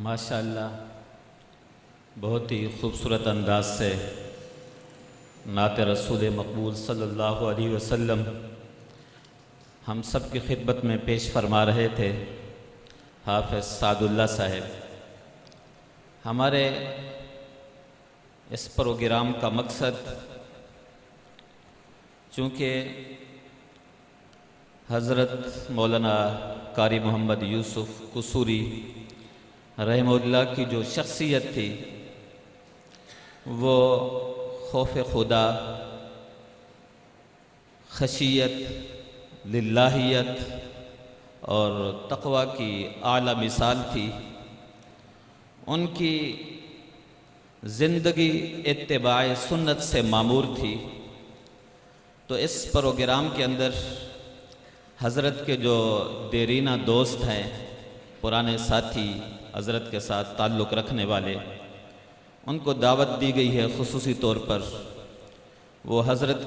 ماشاءاللہ بہت ہی خوبصورت انداز سے نعت رسول مقبول صلی اللہ علیہ وسلم ہم سب کی خدمت میں پیش فرما رہے تھے حافظ سعد اللہ صاحب۔ ہمارے اس پروگرام کا مقصد چونکہ حضرت مولانا قاری محمد یوسف قصوری رحمہ اللہ کی جو شخصیت تھی وہ خوف خدا، خشیت، للہیت اور تقوی کی اعلیٰ مثال تھی۔ ان کی زندگی اتباع سنت سے معمور تھی۔ تو اس پروگرام کے اندر حضرت کے جو دیرینہ دوست ہیں، پرانے ساتھی، حضرت کے ساتھ تعلق رکھنے والے، ان کو دعوت دی گئی ہے خصوصی طور پر وہ حضرت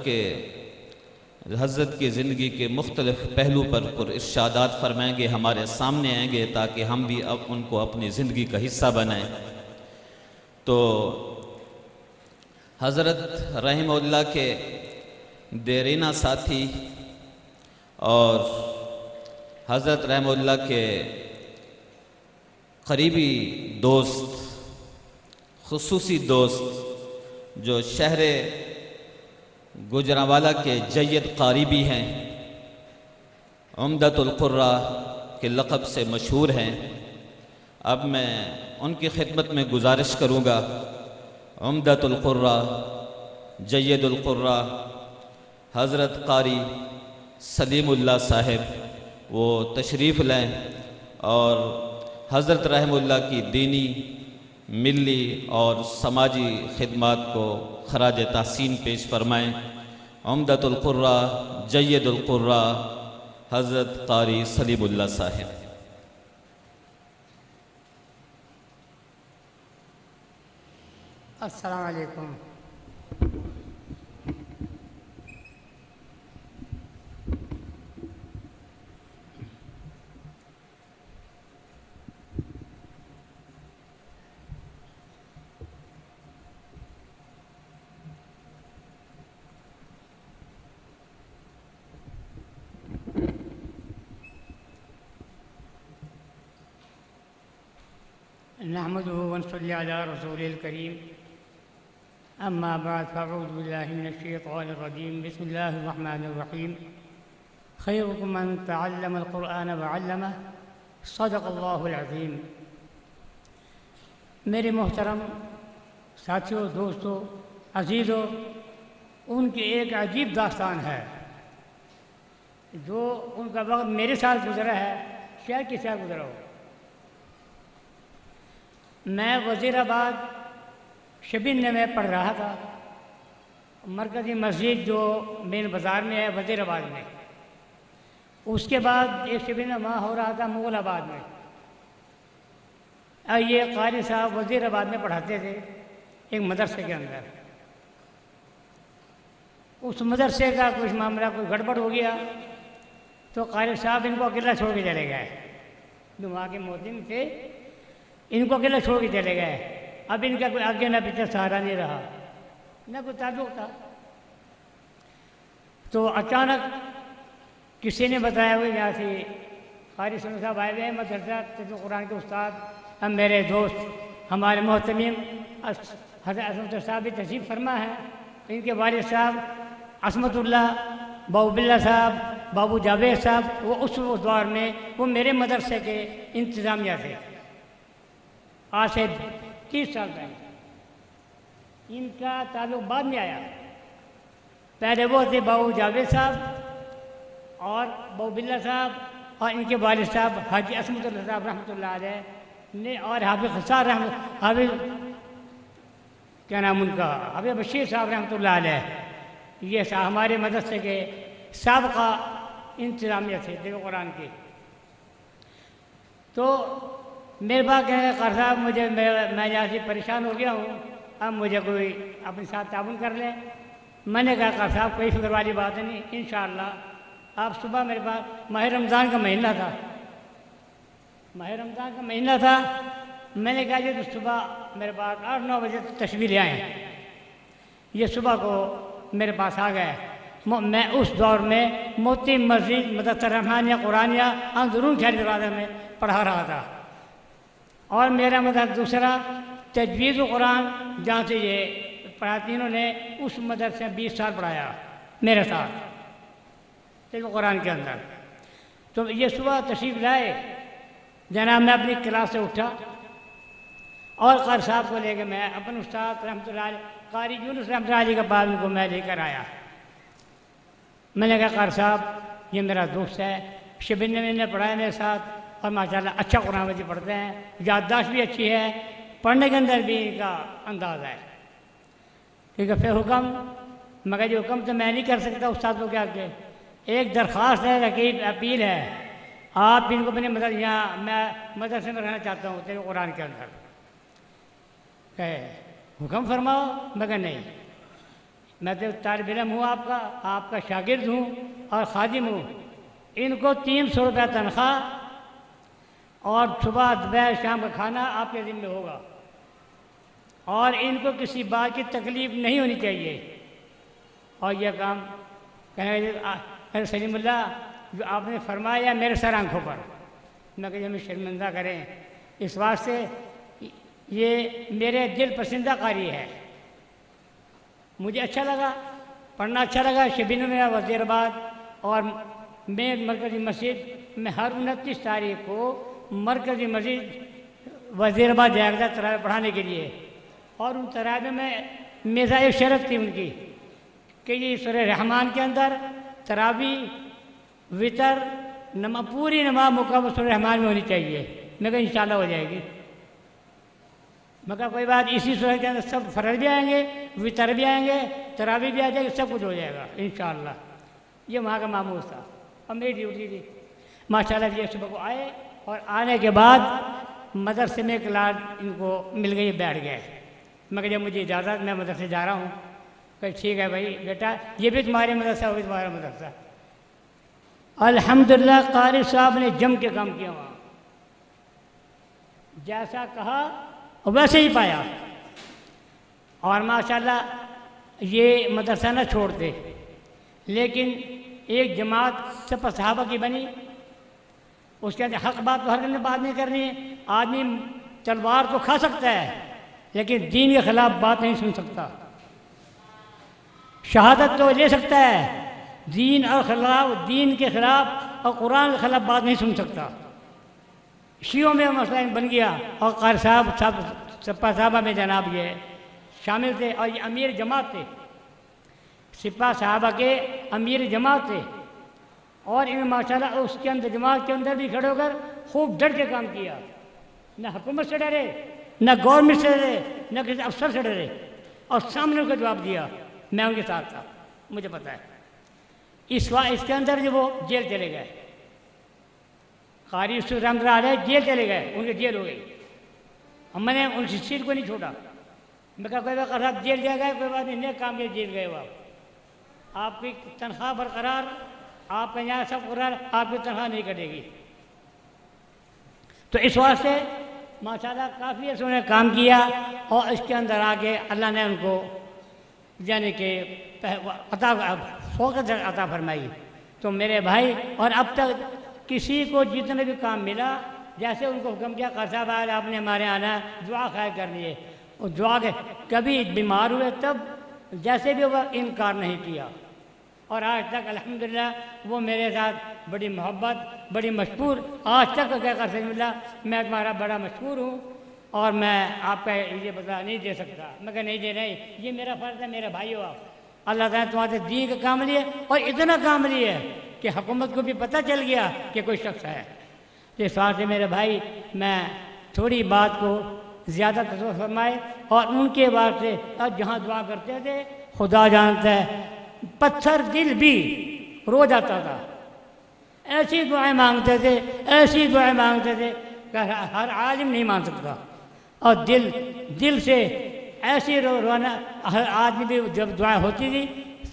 کی زندگی کے مختلف پہلو پر ارشادات فرمائیں گے، ہمارے سامنے آئیں گے تاکہ ہم بھی اب ان کو اپنی زندگی کا حصہ بنائیں۔ تو حضرت رحمہ اللہ کے دیرینہ ساتھی اور حضرت رحمہ اللہ کے قریبی دوست، خصوصی دوست جو شہر گوجرانوالہ کے جید قاری بھی ہیں، عمدۃ القراء کے لقب سے مشہور ہیں، اب میں ان کی خدمت میں گزارش کروں گا عمدۃ القراء، جید القراء حضرت قاری سلیم اللہ صاحب وہ تشریف لیں اور حضرت رحمہ اللہ کی دینی، ملی اور سماجی خدمات کو خراج تحسین پیش فرمائیں۔ عمدۃ القراء، جید القراء حضرت قاری سلیم اللہ صاحب۔ السلام علیکم۔ نحمده ونصلي على رسوله الكريم اما بعد فاعوذ بالله من الشيطان الرجيم بسم الله الرحمن الرحيم خيركم من تعلم القرآن وعلمه صدق الله العظيم۔ میرے محترم ساتھیوں، دوستوں، عزیزوں، ان کی ایک عجیب داستان ہے جو ان کا وقت میرے ساتھ گزرا ہے، شاید کسی ساتھ گزرا ہو۔ میں وزیر آباد شبین میں پڑھ رہا تھا، مرکزی مسجد جو مین بازار میں ہے وزیر آباد میں۔ اس کے بعد ایک شبین وہاں ہو رہا تھا مغل آباد میں۔ اور یہ قاری صاحب وزیر آباد میں پڑھاتے تھے ایک مدرسے کے اندر۔ اس مدرسے کا کچھ معاملہ کوئی گڑبڑ ہو گیا تو قاری صاحب ان کو اکیلا چھوڑ کے چلے گئے۔ جو وہاں کے مؤذن تھے ان کو اکیلا چھوڑ کے چلے گئے۔ اب ان کا کوئی آگے نہ پیچھے سہارا نہیں رہا، نہ کوئی تعلق تھا۔ تو اچانک کسی نے بتایا ہوئے یہاں سے قاری صاحب آئے ہوئے ہیں، مدرسہ تفسیر قرآن کے استاد، ہم میرے دوست، ہمارے محتمیم حضرت عصمت صاحب بھی تشریف فرما ہے۔ ان کے والد صاحب عصمت اللہ، بابو بلّہ صاحب، بابو جاوید صاحب، وہ اس دور میں وہ میرے مدرسے کے انتظامیہ تھے، آج سے 30 سال پہلے۔ ان کا تعلق بعد میں آیا، پہلے وہ تھے بابو جاوید صاحب اور بابو بلّہ صاحب اور ان کے والد صاحب حاجی عصمت اللہ صاحب رحمۃ اللہ علیہ نے، اور حافظ خسار حافظ کیا نام ان کا، حافظ بشیر صاحب رحمۃ اللہ علیہ، یہ ہمارے مدرسے کے سابقہ انتظامیہ تھے دل قرآن کے۔ تو میرے پاس کہنے کا قاری صاحب میں یہاں سے پریشان ہو گیا ہوں، اب مجھے کوئی اپنے ساتھ تعاون کر لے۔ میں نے کہا قاری صاحب کوئی فکر والی بات نہیں، انشاءاللہ آپ صبح میرے پاس، ماہ رمضان کا مہینہ تھا، ماہ رمضان کا مہینہ تھا، میں نے کہا یہ تو صبح میرے پاس 8-9 بجے تشریف لے آئے، یہ صبح کو میرے پاس آ گئے۔ میں اس دور میں موتی مسجد مدرسہ رحمانیہ قرآنیہ اندرون شہر دروازے میں پڑھا رہا تھا، اور میرا مدرسہ دوسرا تجوید القرآن جہاں سے یہ پڑھاتی انہوں نے اس مدرسے میں 20 سال پڑھایا میرے ساتھ تجوید القرآن کے اندر۔ تو یہ صبح تشریف لائے جناب، میں اپنی کلاس سے اٹھا اور قاری صاحب کو لے کے میں اپنے استاد رحمۃ اللہ علیہ قاری یونس رحمۃ اللہ علیہ کے بعد ان کو میں لے کر آیا۔ میں نے کہا قاری صاحب یہ میرا دوست ہے، شبیر نے پڑھایا میرے ساتھ، اور ماشاءاللہ اچھا قرآن مجید پڑھتے ہیں، یادداشت بھی اچھی ہے، پڑھنے کے اندر بھی ان کا انداز ہے۔ ٹھیک ہے، پھر حکم، مگر یہ حکم تو میں نہیں کر سکتا استادوں کے آگے، ایک درخواست ہے، رقیب اپیل ہے، آپ ان کو اپنے یہاں میں مدرسے میں رہنا چاہتا ہوں تیرے قرآن کے اندر۔ کہ حکم فرماؤ، مگر نہیں، میں تو طالب علم ہوں آپ کا شاگرد ہوں اور خادم ہوں، ان کو 300 روپیہ تنخواہ اور صبح دوپہر شام کا کھانا آپ کے ذمہ ہوگا، اور ان کو کسی بات کی تکلیف نہیں ہونی چاہیے۔ اور یہ کام کہنے سلیم اللہ جو آپ نے فرمایا میرے سر آنکھوں پر، میں کہ ہمیں شرمندہ کریں، اس واسطے یہ میرے دل پسندہ قاری ہے، مجھے اچھا لگا، پڑھنا اچھا لگا۔ شبین میں وزیر آباد، اور میں مرکزی مسجد میں ہر 29 تاریخ کو مرکزی مسجد وزیر آباد جایا تھا تراویح پڑھانے کے لیے، اور ان تراویح میں میرا ایک شرط تھی ان کی کہ یہ سورہ رحمان کے اندر تراویح وطر پوری نماز مکمل سورہ رحمان میں ہونی چاہیے۔ میں کہا انشاءاللہ ہو جائے گی۔ میں کہا کوئی بات، اسی سورہ کے اندر سب فرض بھی آئیں گے، وطر بھی آئیں گے، تراویح بھی آ جائے گی، سب کچھ ہو جائے گا انشاءاللہ۔ یہ وہاں کا معمول تھا اور میری ڈیوٹی تھی۔ ماشاءاللہ یہ صبح کو آئے، اور آنے کے بعد مدرسے میں کلاس ان کو مل گئی، بیٹھ گئے۔ میں کہا جب مجھے اجازت، میں مدرسے جا رہا ہوں۔ کہ ٹھیک ہے بھائی بیٹا، یہ بھی تمہارے مدرسہ، وہ بھی تمہارا مدرسہ۔ الحمدللہ قاری صاحب نے جم کے کام کیا، وہاں جیسا کہا ویسے ہی پایا، اور ماشاءاللہ یہ مدرسہ نہ چھوڑتے، لیکن ایک جماعت سب صحابہ کی بنی، اس کے اندر حق بات تو ہر نے بات نہیں کرنی ہے۔ آدمی تلوار تو کھا سکتا ہے لیکن دین کے خلاف بات نہیں سن سکتا، شہادت تو لے سکتا ہے، دین اور خلاف، دین کے خلاف اور قرآن کے خلاف بات نہیں سن سکتا۔ شیعوں میں مسئلہ بن گیا، اور قاری صاحب سپاہ صحابہ میں جناب یہ شامل تھے، اور یہ امیر جماعت تھے، سپاہ صحابہ کے امیر جماعت تھے، اور ان ماشاءاللہ اس کے اندر جماعت کے اندر بھی کھڑے ہو کر خوب ڈر کے کام کیا، نہ حکومت سے ڈرے، نہ گورنمنٹ سے ڈرے، نہ کسی افسر سے ڈرے، اور سامنے ان کو جواب دیا۔ میں ان کے ساتھ تھا، مجھے پتہ ہے۔ اس کے اندر جو وہ جیل چلے گئے، قاری یوسف رحمۃ اللہ علیہ جیل چلے گئے، ان کی جیل ہو گئی، میں نے ان کی سیٹ کو نہیں چھوڑا۔ میں کہا کوئی بات صاحب جیل جا گئے، کوئی بات نہیں، نیک کام کے جیل گئے وہ، آپ کی تنخواہ برقرار، آپ کا یہاں سب قرار، آپ کی تنخواہ نہیں کٹے گی۔ تو اس واسطے ماشاءاللہ کافی انہوں نے کام کیا، اور اس کے اندر آگے اللہ نے ان کو یعنی کہ فوقیت عطا فرمائی۔ تو میرے بھائی، اور اب تک کسی کو جتنا بھی کام ملا، جیسے ان کو حکم کیا قاری صاحب آج آپ نے ہمارے آنا دعا خیر کرنی ہے، اور دعا کے کبھی بیمار ہوئے تب جیسے بھی وہ انکار نہیں کیا، اور آج تک الحمدللہ وہ میرے ساتھ بڑی محبت، بڑی مشکور، آج تک کہا سلیم اللہ میں تمہارا بڑا مشکور ہوں، اور میں آپ کا یہ بدلہ نہیں دے سکتا۔ میں کہا نہیں نہیں، یہ میرا فرض ہے، میرے بھائی ہو آپ، اللہ تعالیٰ تمہارے دین کا کام لیے، اور اتنا کام لیے کہ حکومت کو بھی پتہ چل گیا کہ کوئی شخص ہے۔ اس بات سے میرے بھائی میں تھوڑی بات کو زیادہ تصور فرمائے، اور ان کے بعد سے جہاں دعا کرتے تھے خدا جانتا ہے پتھر دل بھی رو جاتا تھا، ایسی دعائیں مانگتے تھے، ایسی دعائیں مانگتے تھے کہ ہر عالم نہیں مان سکتا، اور دل سے ایسی رونا، ہر آدمی بھی جب دعائیں ہوتی تھی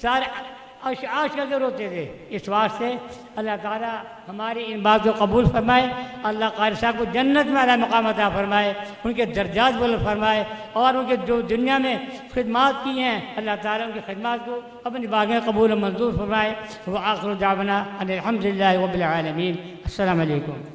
سارے آش کر کے روتے تھے. اس واسطے اللہ تعالیٰ ہماری ان بات کو قبول فرمائے. اللہ قاری صاحب کو جنت میں اعلیٰ مقام عطا فرمائے, ان کے درجات بلند فرمائے, اور ان کے جو دنیا میں خدمات کی ہیں اللہ تعالیٰ ان کی خدمات کو اپنی باغیں قبول و منظور فرمائے. وآخر دعوانا ان الحمد للہ رب العالمین. السلام علیکم.